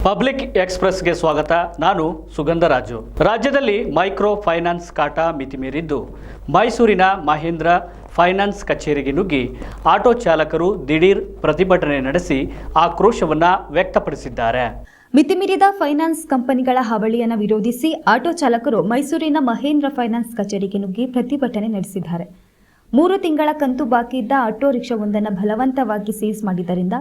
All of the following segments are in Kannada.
ಪಬ್ಲಿಕ್ ಎಕ್ಸ್‌ಪ್ರೆಸ್‌ಗೆ ಸ್ವಾಗತ. ನಾನು ಸುಗಂಧರಾಜು. ರಾಜ್ಯದಲ್ಲಿ ಮೈಕ್ರೋ ಫೈನಾನ್ಸ್ ಕಾಟ ಮಿತಿಮೀರಿದ್ದು ಮೈಸೂರಿನ ಮಹೇಂದ್ರ ಫೈನಾನ್ಸ್ ಕಚೇರಿಗೆ ನುಗ್ಗಿ ಆಟೋ ಚಾಲಕರು ದಿಢೀರ್ ಪ್ರತಿಭಟನೆ ನಡೆಸಿ ಆಕ್ರೋಶವನ್ನು ವ್ಯಕ್ತಪಡಿಸಿದ್ದಾರೆ. ಮಿತಿಮೀರಿದ ಫೈನಾನ್ಸ್ ಕಂಪನಿಗಳ ಹಾವಳಿಯನ್ನು ವಿರೋಧಿಸಿ ಆಟೋ ಚಾಲಕರು ಮೈಸೂರಿನ ಮಹೇಂದ್ರ ಫೈನಾನ್ಸ್ ಕಚೇರಿಗೆ ನುಗ್ಗಿ ಪ್ರತಿಭಟನೆ ನಡೆಸಿದ್ದಾರೆ. 3 ತಿಂಗಳ ಕಂತು ಬಾಕಿ ಇದ್ದ ಆಟೋ ರಿಕ್ಷಾವೊಂದನ್ನು ಬಲವಂತವಾಗಿ ಸೀಸ್ ಮಾಡಿದ್ದರಿಂದ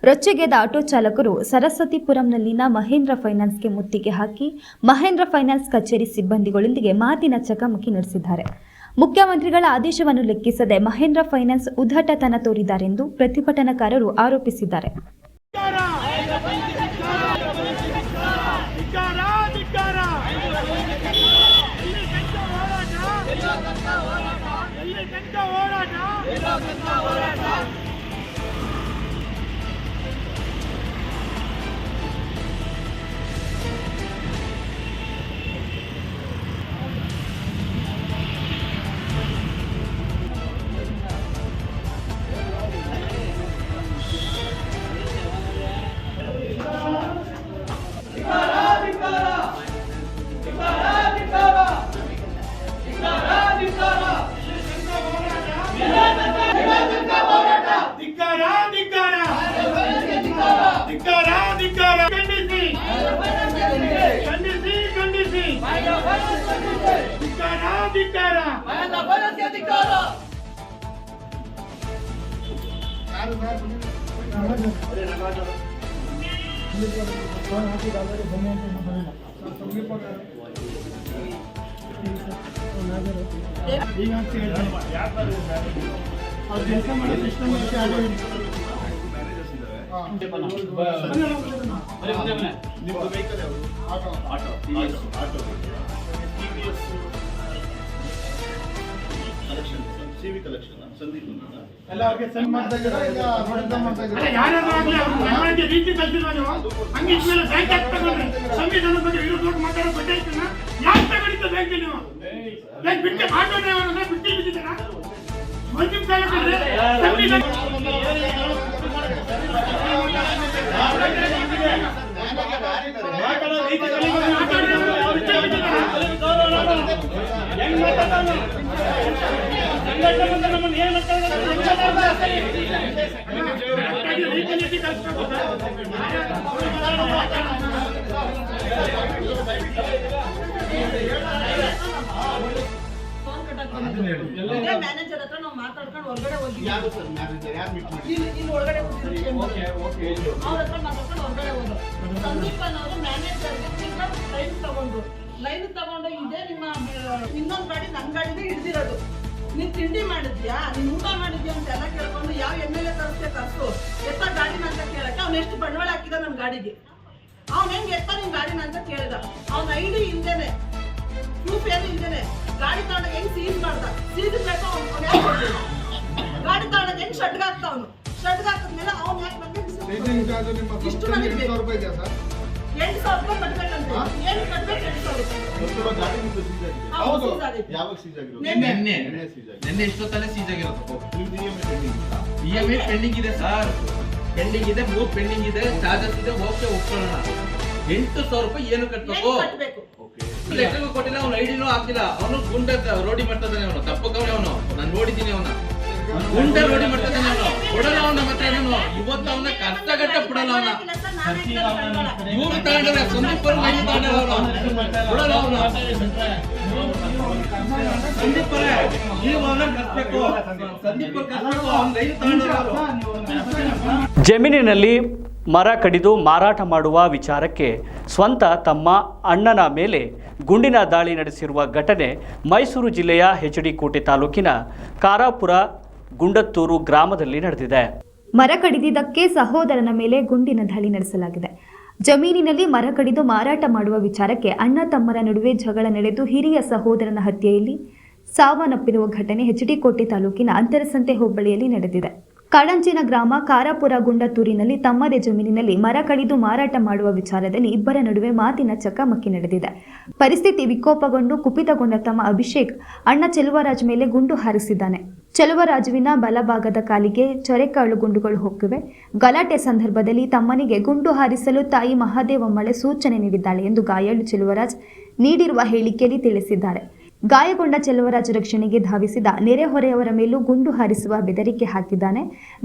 ರೊಚ್ಚಿಗೆದ್ದ ಆಟೋ ಚಾಲಕರು ಸರಸ್ವತಿಪುರಂನಲ್ಲಿನ ಮಹೇಂದ್ರ ಫೈನಾನ್ಸ್ಗೆ ಮುತ್ತಿಗೆ ಹಾಕಿ ಮಹೇಂದ್ರ ಫೈನಾನ್ಸ್ ಕಚೇರಿ ಸಿಬ್ಬಂದಿಗಳೊಂದಿಗೆ ಮಾತಿನ ಚಕಮಕಿ ನಡೆಸಿದ್ದಾರೆ. ಮುಖ್ಯಮಂತ್ರಿಗಳ ಆದೇಶವನ್ನು ಲೆಕ್ಕಿಸದೆ ಮಹೇಂದ್ರ ಫೈನಾನ್ಸ್ ಉದ್ದಟತನ ತೋರಿದ್ದಾರೆಂದು ಪ್ರತಿಭಟನಾಕಾರರು ಆರೋಪಿಸಿದ್ದಾರೆ. ಮ್ಯಾನೇಜರ್ ಹತ್ರ ನಾವು ಮಾತಾಡ್ಕೊಂಡು ಹೊರಗಡೆ ಹೋಗಿ ಅವ್ರ ಹತ್ರ ಮಾತಾಡ್ಕೊಂಡು ಹೊರಗಡೆ ಹೋದ್ರು. ಸಂದೀಪನವರು ಮ್ಯಾನೇಜರ್ಗೆ ಲೈನ್ ತಗೊಂಡು ಇದೇ ನಿಮ್ಮ ಇನ್ನೊಂದು ಗಾಡಿ ನನ್ನ ಗಾಡಿನೇ ಹಿಡಿದಿರೋದು. ನೀನ್ ತಿಂಡಿ ಮಾಡಿದ್ಯಾ, ನೀನ್ ಊಟ ಮಾಡಿದ್ಯಾ ಅಂತ ಎಲ್ಲ ಕೇಳ್ಕೊಂಡು ಯಾವ MLA ತರಿಸು ಎತ್ತ ಗಾಡಿನ ಅಂತ ಕೇಳಕ್ಕೆ ಅವ್ನು ಎಷ್ಟು ಬಂಡವಾಳ ಹಾಕಿದ ನನ್ನ ಗಾಡಿಗೆ. ಅವ್ನು ಹೆಂಗ್ ಎತ್ತ ನಿನ್ ಗಾಡಿನ ಅಂತ ಕೇಳಿದ. ಅವ್ನ ID ಇಲ್ದೇನೆ ಪ್ರೂಫ್ ಏನು ಇಲ್ದೇನೆ ಗಾಡಿ ತಗೊಂಡ ಹೆಂಗ್ ಸೀಸ್ ಮಾಡ್ದ. ಸೀಸ್ ಬೇಕು ಗಾಡಿ ತಗೊಂಡ ಹೆಂಗ್ ಶಡ್ಗ ಆಗ್ತಾ ಅವನು ಶಡ್ಗ ಹಾಕಿದ್ಮೇಲೆ ಅವ್ನು ಯಾಕೆ ಬಂದ್ರೆ ಇಷ್ಟು ಮಂದಿ 8,000 ರೂಪಾಯಿ ಕಟ್ಬೇಕಂತೆ. ಏನು ಕಟ್ಬೇಕು 8,000 ನಿನ್ನೆ ಎಷ್ಟೊತ್ತಲ್ಲೇ ಸೀಜ್ ಆಗಿರೋದು. EMI ಪೆಂಡಿಂಗ್ ಇದೆ ಸರ್, ಪೆಂಡಿಂಗ್ ಇದೆ, 3 ಪೆಂಡಿಂಗ್ ಇದೆ, ಚಾರ್ಜಸ್ ಇದೆ. ಓಕೆ ಒಪ್ಕೊಳ್ಳೋಣ. 8,000 ರೂಪಾಯಿ ಏನು ಕಟ್ಟಬೇಕು? ಲೆಟರ್ಗೂ ಕೊಟ್ಟಿಲ್ಲ, ಅವ್ನು ಐಡಿನೂ ಹಾಕಿಲ್ಲ. ಅವನು ಗುಂಡ ರೋಡಿ ಮಾಡ್ತಾನೆ. ಅವನು ತಪ್ಪಕವನೇ. ಅವನು ನಾನು ನೋಡಿದ್ದೀನಿ. ಅವನು ಗುಂಡ ರೋಡಿ ಮಾಡ್ತಾನೆ. ಅವನು ಕೊಡಲ್ಲ. ಅವನ ಮತ್ತೆ ಇವತ್ತು ಅವನ ಕಷ್ಟಗಟ್ಟ ಕೊಡಲ್ಲ. ಅವನ 3 ತಗೊಂಡ್ರೆ ಸಂದೀಪರ್ ಮೈನ್ ಕೊಡಲ್ಲ. ಅವನು ಸಂದೀಪರೇ ನೀವು ಅವನ ಕಷ್ಟಬೇಕು. ಸಂದೀಪರ್ ಕಷ್ಟಬೇಕು. ಅವ್ನ ಲೈನ್ ತಗೊಂಡ್ರೆ ಜಮೀನಿನಲ್ಲಿ ಮರ ಕಡಿದು ಮಾರಾಟ ಮಾಡುವ ವಿಚಾರಕ್ಕೆ ಸ್ವಂತ ತಮ್ಮ ಅಣ್ಣನ ಮೇಲೆ ಗುಂಡಿನ ದಾಳಿ ನಡೆಸಿರುವ ಘಟನೆ ಮೈಸೂರು ಜಿಲ್ಲೆಯ HD ಕೋಟೆ ತಾಲೂಕಿನ ಕಾರಾಪುರ ಗುಂಡತ್ತೂರು ಗ್ರಾಮದಲ್ಲಿ ನಡೆದಿದೆ. ಮರ ಕಡಿದಿದ್ದಕ್ಕೆ ಸಹೋದರನ ಮೇಲೆ ಗುಂಡಿನ ದಾಳಿ ನಡೆಸಲಾಗಿದೆ. ಜಮೀನಿನಲ್ಲಿ ಮರ ಕಡಿದು ಮಾರಾಟ ಮಾಡುವ ವಿಚಾರಕ್ಕೆ ಅಣ್ಣ ತಮ್ಮರ ನಡುವೆ ಜಗಳ ನಡೆದು ಹಿರಿಯ ಸಹೋದರನ ಹತ್ಯೆಯಲ್ಲಿ ಸಾವನ್ನಪ್ಪಿರುವ ಘಟನೆ HD ಕೋಟೆ ತಾಲೂಕಿನ ಅಂತರಸಂತೆ ಹೋಬಳಿಯಲ್ಲಿ ನಡೆದಿದೆ. ಕಾಡಂಚಿನ ಗ್ರಾಮ ಕಾರಾಪುರ ಗುಂಡತ್ತೂರಿನಲ್ಲಿ ತಮ್ಮದೇ ಜಮೀನಿನಲ್ಲಿ ಮರ ಕಡಿದು ಮಾರಾಟ ಮಾಡುವ ವಿಚಾರದಲ್ಲಿ ಇಬ್ಬರ ನಡುವೆ ಮಾತಿನ ಚಕಮಕಿ ನಡೆದಿದೆ. ಪರಿಸ್ಥಿತಿ ವಿಕೋಪಗೊಂಡು ಕುಪಿತಗೊಂಡ ತಮ್ಮ ಅಭಿಷೇಕ್ ಅಣ್ಣ ಚೆಲುವರಾಜ್ ಮೇಲೆ ಗುಂಡು ಹಾರಿಸಿದ್ದಾನೆ. ಚೆಲುವರಾಜುವಿನ ಬಲಭಾಗದ ಕಾಲಿಗೆ ಚೊರೆಕಾಳು ಗುಂಡುಗಳು ಹೋಗಿವೆ. ಗಲಾಟೆ ಸಂದರ್ಭದಲ್ಲಿ ತಮ್ಮನಿಗೆ ಗುಂಡು ಹಾರಿಸಲು ತಾಯಿ ಮಹಾದೇವಮ್ಮಳೆ ಸೂಚನೆ ನೀಡಿದ್ದಾಳೆ ಎಂದು ಗಾಯಾಳು ಚೆಲುವರಾಜ್ ನೀಡಿರುವ ಹೇಳಿಕೆಯಲ್ಲಿ ತಿಳಿಸಿದ್ದಾರೆ. ಗಾಯಗೊಂಡ ಚೆಲುವರಾಜ್ ರಕ್ಷಣೆಗೆ ಧಾವಿಸಿದ ನೆರೆಹೊರೆಯವರ ಮೇಲೂ ಗುಂಡು ಹಾರಿಸುವ ಬೆದರಿಕೆ ಹಾಕಿದ್ದಾನೆ.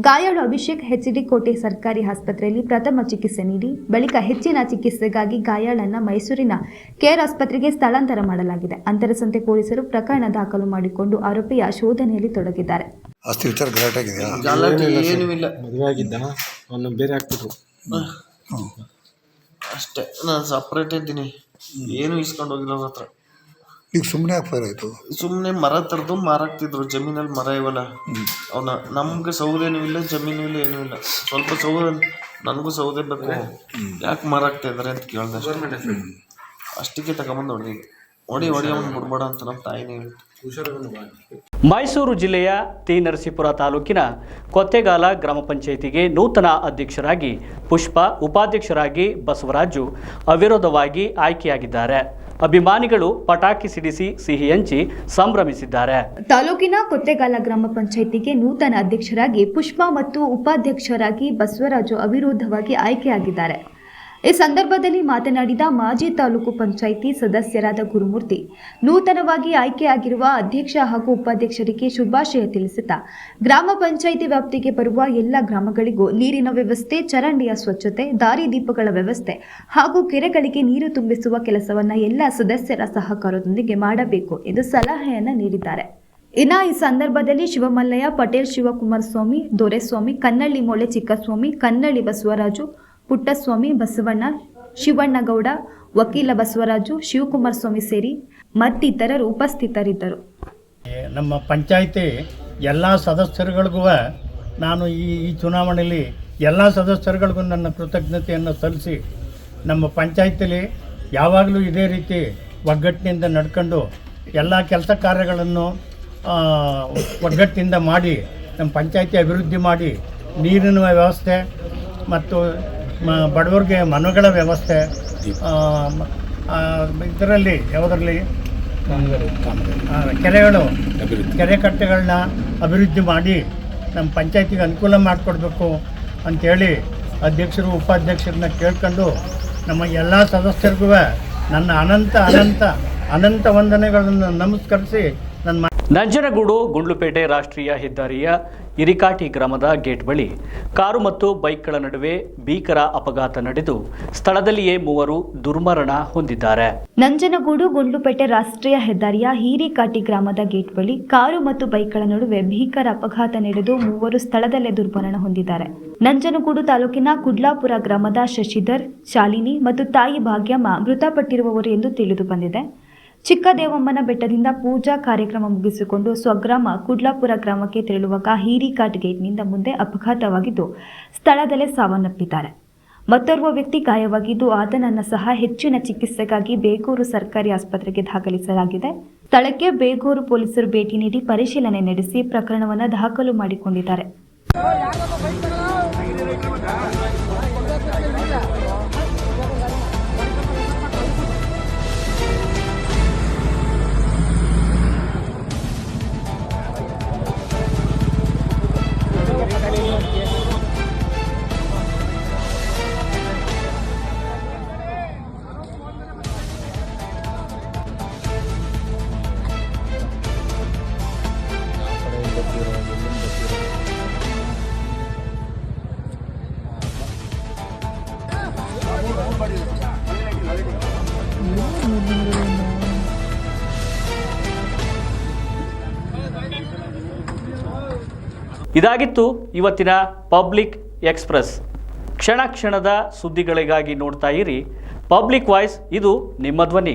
ಗಾಯಾಳು ಅಭಿಷೇಕ್ ಹೆಚ್ಡಿ ಕೋಟೆ ಸರ್ಕಾರಿ ಆಸ್ಪತ್ರೆಯಲ್ಲಿ ಪ್ರಥಮ ಚಿಕಿತ್ಸೆ ನೀಡಿ ಬಳಿಕ ಹೆಚ್ಚಿನ ಚಿಕಿತ್ಸೆಗಾಗಿ ಗಾಯಾಳನ್ನ ಮೈಸೂರಿನ ಕೇರ್ ಆಸ್ಪತ್ರೆಗೆ ಸ್ಥಳಾಂತರ ಮಾಡಲಾಗಿದೆ. ಅಂತರಸಂತೆ ಪೊಲೀಸರು ಪ್ರಕರಣ ದಾಖಲು ಮಾಡಿಕೊಂಡು ಆರೋಪಿಯ ಶೋಧನೆಯಲ್ಲಿ ತೊಡಗಿದ್ದಾರೆ. ಆಸ್ತಿ ವಿಚಾರ ಗಲಾಟೆ ಆಗಿದೆಯಾ? ಏನೂ ಇಲ್ಲ. ಮದುವೆ ಆಗಿದ್ದ ಅವನ್ನ ಬೇರೆ ಹಾಕ್ಬಿಟ್ರು ಅಷ್ಟೇ. ನಾನು ಸಪ್ರೇಟ್ ಇದ್ದೀನಿ, ಏನು ಇಸ್ಕೊಂಡು ಹೋಗಿಲ್ಲ ಅವ್ರ ಹತ್ರ. ಈಗ ಸುಮ್ಮನೆ ಯಾಕೆ ಫೈರ್ ಆಯಿತು? ಸುಮ್ಮನೆ ಮರ ತರದು ಮಾರಾಕ್ತಿದ್ರು. ಜಮೀನಲ್ಲಿ ಮರ ಇವಲ್ಲ ಅವನ್ನ. ನಮ್ಗೆ ಸೌದೆನೂ ಇಲ್ಲ, ಜಮೀನು ಇಲ್ಲ, ಏನೂ ಇಲ್ಲ. ಸ್ವಲ್ಪ ಸೌದೆ, ನನಗೂ ಸೌದೆ ಬೇಕು, ಯಾಕೆ ಮಾರಾಕ್ತಾ ಇದ್ದಾರೆ ಅಂತ ಕೇಳ್ದೆ. ಅಷ್ಟಕ್ಕೆ ತಗೊಂಬಂದು ಹೊಡಿ ಅವನು ಬಿಡ್ಬೇಡ ಅಂತ ನಮ್ಮ ತಾಯಿನೇ ಹೇಳಿತ್ತು. ಮೈಸೂರು ಜಿಲ್ಲೆಯ ಟಿ ನರಸೀಪುರ ತಾಲೂಕಿನ ಕೊತ್ತೆಗಾಲ ಗ್ರಾಮ ಪಂಚಾಯಿತಿಗೆ ನೂತನ ಅಧ್ಯಕ್ಷರಾಗಿ ಪುಷ್ಪ, ಉಪಾಧ್ಯಕ್ಷರಾಗಿ ಬಸವರಾಜು ಅವಿರೋಧವಾಗಿ ಆಯ್ಕೆಯಾಗಿದ್ದಾರೆ. ಅಭಿಮಾನಿಗಳು ಪಟಾಕಿ ಸಿಡಿಸಿ ಸಿಹಿ ಹಂಚಿ ಸಂಭ್ರಮಿಸಿದ್ದಾರೆ. ತಾಲೂಕಿನ ಕೊತ್ತೆಗಾಲ ಗ್ರಾಮ ಪಂಚಾಯಿತಿಗೆ ನೂತನ ಅಧ್ಯಕ್ಷರಾಗಿ ಪುಷ್ಪ ಮತ್ತು ಉಪಾಧ್ಯಕ್ಷರಾಗಿ ಬಸವರಾಜು ಅವಿರೋಧವಾಗಿ ಆಯ್ಕೆಯಾಗಿದ್ದಾರೆ. ಈ ಸಂದರ್ಭದಲ್ಲಿ ಮಾತನಾಡಿದ ಮಾಜಿ ತಾಲೂಕು ಪಂಚಾಯಿತಿ ಸದಸ್ಯರಾದ ಗುರುಮೂರ್ತಿ, ನೂತನವಾಗಿ ಆಯ್ಕೆಯಾಗಿರುವ ಅಧ್ಯಕ್ಷ ಹಾಗೂ ಉಪಾಧ್ಯಕ್ಷರಿಗೆ ಶುಭಾಶಯ ತಿಳಿಸುತ್ತಾ ಗ್ರಾಮ ಪಂಚಾಯಿತಿ ವ್ಯಾಪ್ತಿಗೆ ಬರುವ ಎಲ್ಲ ಗ್ರಾಮಗಳಿಗೂ ನೀರಿನ ವ್ಯವಸ್ಥೆ, ಚರಂಡಿಯ ಸ್ವಚ್ಛತೆ, ದಾರಿದೀಪಗಳ ವ್ಯವಸ್ಥೆ ಹಾಗೂ ಕೆರೆಗಳಿಗೆ ನೀರು ತುಂಬಿಸುವ ಕೆಲಸವನ್ನು ಎಲ್ಲ ಸದಸ್ಯರ ಸಹಕಾರದೊಂದಿಗೆ ಮಾಡಬೇಕು ಎಂದು ಸಲಹೆಯನ್ನು ನೀಡಿದ್ದಾರೆ. ಇನ್ನು ಈ ಸಂದರ್ಭದಲ್ಲಿ ಶಿವಮಲ್ಲಯ್ಯ, ಪಟೇಲ್ ಶಿವಕುಮಾರ್ ಸ್ವಾಮಿ, ದೊರೆಸ್ವಾಮಿ, ಕನ್ನಳ್ಳಿ ಮೊಳೆ ಚಿಕ್ಕಸ್ವಾಮಿ, ಕನ್ನಳ್ಳಿ ಬಸವರಾಜು, ಪುಟ್ಟಸ್ವಾಮಿ, ಬಸವಣ್ಣ, ಶಿವಣ್ಣಗೌಡ, ವಕೀಲ ಬಸವರಾಜು, ಶಿವಕುಮಾರ್ ಸ್ವಾಮಿ ಸೇರಿ ಮತ್ತಿತರರು ಉಪಸ್ಥಿತರಿದ್ದರು. ನಮ್ಮ ಪಂಚಾಯಿತಿ ಎಲ್ಲ ಸದಸ್ಯರುಗಳಿಗೂ ನಾನು ಈ ಚುನಾವಣೆಯಲ್ಲಿ ಎಲ್ಲ ಸದಸ್ಯರುಗಳಿಗೂ ನನ್ನ ಕೃತಜ್ಞತೆಯನ್ನು ಸಲ್ಲಿಸಿ, ನಮ್ಮ ಪಂಚಾಯಿತಿಲಿ ಯಾವಾಗಲೂ ಇದೇ ರೀತಿ ಒಗ್ಗಟ್ಟಿನಿಂದ ನಡ್ಕೊಂಡು ಎಲ್ಲ ಕೆಲಸ ಕಾರ್ಯಗಳನ್ನು ಒಗ್ಗಟ್ಟಿನಿಂದ ಮಾಡಿ ನಮ್ಮ ಪಂಚಾಯಿತಿ ಅಭಿವೃದ್ಧಿ ಮಾಡಿ, ನೀರಿನ ವ್ಯವಸ್ಥೆ ಮತ್ತು ಬಡವರಿಗೆ ಮನೆಗಳ ವ್ಯವಸ್ಥೆ, ಇದರಲ್ಲಿ ಯಾವುದರಲ್ಲಿ ಕೆರೆಗಳು, ಕೆರೆ ಕಟ್ಟೆಗಳನ್ನ ಅಭಿವೃದ್ಧಿ ಮಾಡಿ ನಮ್ಮ ಪಂಚಾಯತಿಗೆ ಅನುಕೂಲ ಮಾಡಿಕೊಡ್ಬೇಕು ಅಂಥೇಳಿ ಅಧ್ಯಕ್ಷರು ಉಪಾಧ್ಯಕ್ಷರನ್ನ ಕೇಳ್ಕೊಂಡು ನಮ್ಮ ಎಲ್ಲ ಸದಸ್ಯರಿಗೂ ನನ್ನ ಅನಂತ ವಂದನೆಗಳನ್ನು ನಮಸ್ಕರಿಸಿ ನನ್ನ ನಂಜನಗೂಡು ಗುಂಡ್ಲುಪೇಟೆ ರಾಷ್ಟ್ರೀಯ ಹೆದ್ದಾರಿಯ ಇರಿಕಾಟಿ ಗ್ರಾಮದ ಗೇಟ್ ಬಳಿ ಕಾರು ಮತ್ತು ಬೈಕ್ಗಳ ನಡುವೆ ಭೀಕರ ಅಪಘಾತ ನಡೆದು ಸ್ಥಳದಲ್ಲಿಯೇ 3 ದುರ್ಮರಣ ಹೊಂದಿದ್ದಾರೆ. ನಂಜನಗೂಡು ಗುಂಡ್ಲುಪೇಟೆ ರಾಷ್ಟ್ರೀಯ ಹೆದ್ದಾರಿಯ ಹಿರಿಕಾಟಿ ಗ್ರಾಮದ ಗೇಟ್ ಬಳಿ ಕಾರು ಮತ್ತು ಬೈಕ್ಗಳ ನಡುವೆ ಭೀಕರ ಅಪಘಾತ ನಡೆದು 3 ಸ್ಥಳದಲ್ಲೇ ದುರ್ಮರಣ ಹೊಂದಿದ್ದಾರೆ. ನಂಜನಗೂಡು ತಾಲೂಕಿನ ಕುಡ್ಲಾಪುರ ಗ್ರಾಮದ ಶಶಿಧರ್, ಶಾಲಿನಿ ಮತ್ತು ತಾಯಿ ಭಾಗ್ಯಮ್ಮ ಮೃತಪಟ್ಟಿರುವವರು ಎಂದು ತಿಳಿದು ಬಂದಿದೆ. ಚಿಕ್ಕದೇವಮ್ಮನ ಬೆಟ್ಟದಿಂದ ಪೂಜಾ ಕಾರ್ಯಕ್ರಮ ಮುಗಿಸಿಕೊಂಡು ಸ್ವಗ್ರಾಮ ಕುಡ್ಲಾಪುರ ಗ್ರಾಮಕ್ಕೆ ತೆರಳುವಾಗ ಹಿರಿಕಾಟ್ ಗೇಟ್ನಿಂದ ಮುಂದೆ ಅಪಘಾತವಾಗಿದ್ದು ಸ್ಥಳದಲ್ಲೇ ಸಾವನ್ನಪ್ಪಿದ್ದಾರೆ. ಮತ್ತೋರ್ವ ವ್ಯಕ್ತಿ ಗಾಯವಾಗಿದ್ದು ಆತನನ್ನು ಸಹ ಹೆಚ್ಚಿನ ಚಿಕಿತ್ಸೆಗಾಗಿ ಬೇಗೂರು ಸರ್ಕಾರಿ ಆಸ್ಪತ್ರೆಗೆ ದಾಖಲಿಸಲಾಗಿದೆ. ಸ್ಥಳಕ್ಕೆ ಬೇಗೂರು ಪೊಲೀಸರು ಭೇಟಿ ನೀಡಿ ಪರಿಶೀಲನೆ ನಡೆಸಿ ಪ್ರಕರಣವನ್ನು ದಾಖಲು ಮಾಡಿಕೊಂಡಿದ್ದಾರೆ. ಇದಾಗಿತ್ತು ಇವತ್ತಿನ ಪಬ್ಲಿಕ್ ಎಕ್ಸ್‌ಪ್ರೆಸ್. ಕ್ಷಣ ಕ್ಷಣದ ಸುದ್ದಿಗಳಿಗಾಗಿ ನೋಡ್ತಾ ಇರಿ ಪಬ್ಲಿಕ್ ವಾಯ್ಸ್, ಇದು ನಿಮ್ಮ ಧ್ವನಿ.